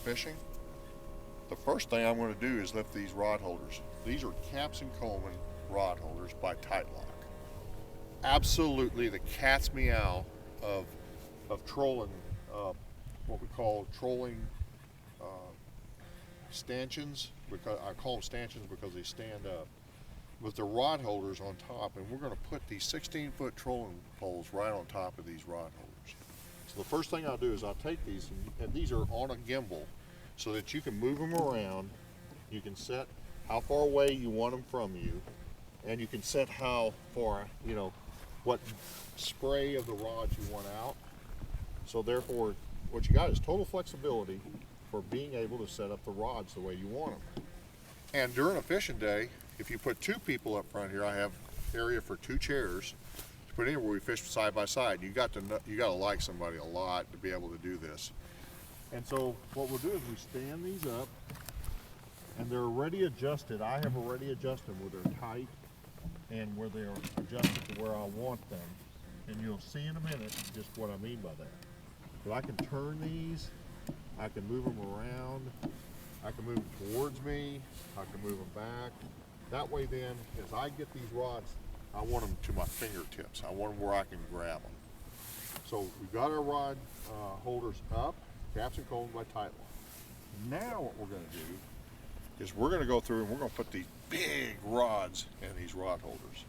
fishing, the first thing I'm going to do is lift these rod holders. These are Caps and Coleman rod holders by Tight Lock. Absolutely the cat's meow of trolling, what we call trolling stanchions, because I call them stanchions because they stand up, with the rod holders on top, and we're going to put these 16-foot trolling poles right on top of these rod holders. So the first thing I'll do is I'll take these, and these are on a gimbal, so that you can move them around. You can set how far away you want them from you, and you can set how far, you know, what spray of the rods you want out. So therefore, what you got is total flexibility for being able to set up the rods the way you want them. And during a fishing day, if you put two people up front here, I have area for two chairs to put in where we fish side by side. You got to like somebody a lot to be able to do this. And so what we'll do is we stand these up, and they're already adjusted. I have already adjusted them where they're tight and where they're adjusted to where I want them. And you'll see in a minute just what I mean by that. But I can turn these, I can move them around, I can move them towards me, I can move them back. That way then, as I get these rods, I want them to my fingertips. I want them where I can grab them. So we've got our rod holders up, Caps and Coleman by Tight Lock. Now what we're going to do is we're going to go through and we're going to put these big rods in these rod holders.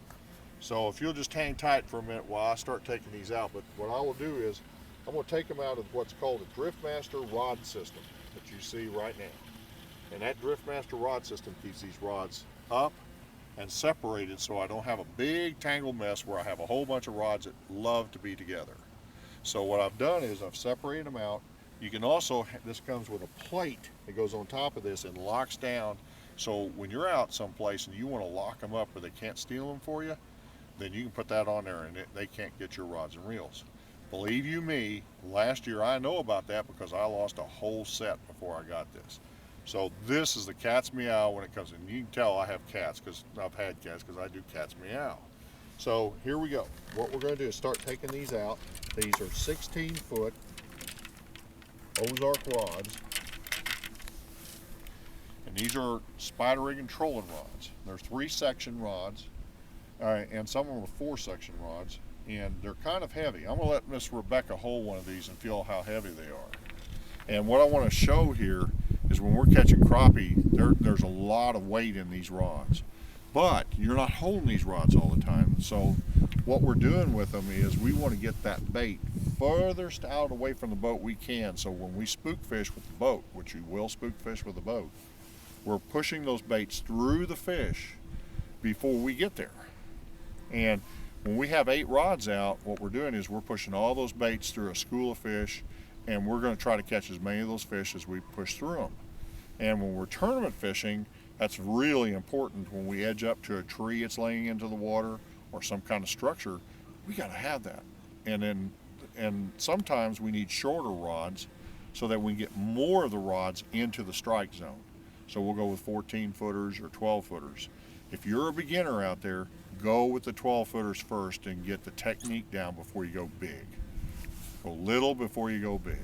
So if you'll just hang tight for a minute while I start taking these out, but what I will do is I'm going to take them out of what's called a Driftmaster rod system that you see right now. And that Driftmaster rod system keeps these rods up and separated so I don't have a big tangled mess where I have a whole bunch of rods that love to be together. So what I've done is I've separated them out. You can also, this comes with a plate that goes on top of this and locks down, so when you're out someplace and you want to lock them up or they can't steal them for you, then you can put that on there and they can't get your rods and reels. Believe you me, last year I know about that because I lost a whole set before I got this. So this is the cat's meow when it comes in. You can tell I have cats because I've had cats because I do cat's meow. So here we go. What we're going to do is start taking these out. These are 16-foot Ozark rods. And these are spider rig and trolling rods. They're 3-section rods, and some of them are 4-section rods, and they're kind of heavy. I'm going to let Miss Rebecca hold one of these and feel how heavy they are. And what I want to show here is when we're catching crappie, there's a lot of weight in these rods. But you're not holding these rods all the time. So what we're doing with them is we want to get that bait furthest out away from the boat we can. So when we spook fish with the boat, which you will spook fish with the boat, we're pushing those baits through the fish before we get there. And when we have 8 rods out, what we're doing is we're pushing all those baits through a school of fish, and we're going to try to catch as many of those fish as we push through them. And when we're tournament fishing, that's really important. When we edge up to a tree it's laying into the water or some kind of structure, we got to have that. And sometimes we need shorter rods so that we can get more of the rods into the strike zone. So we'll go with 14-footers or 12-footers. If you're a beginner out there, go with the 12-footers first and get the technique down before you go big. Go little before you go big.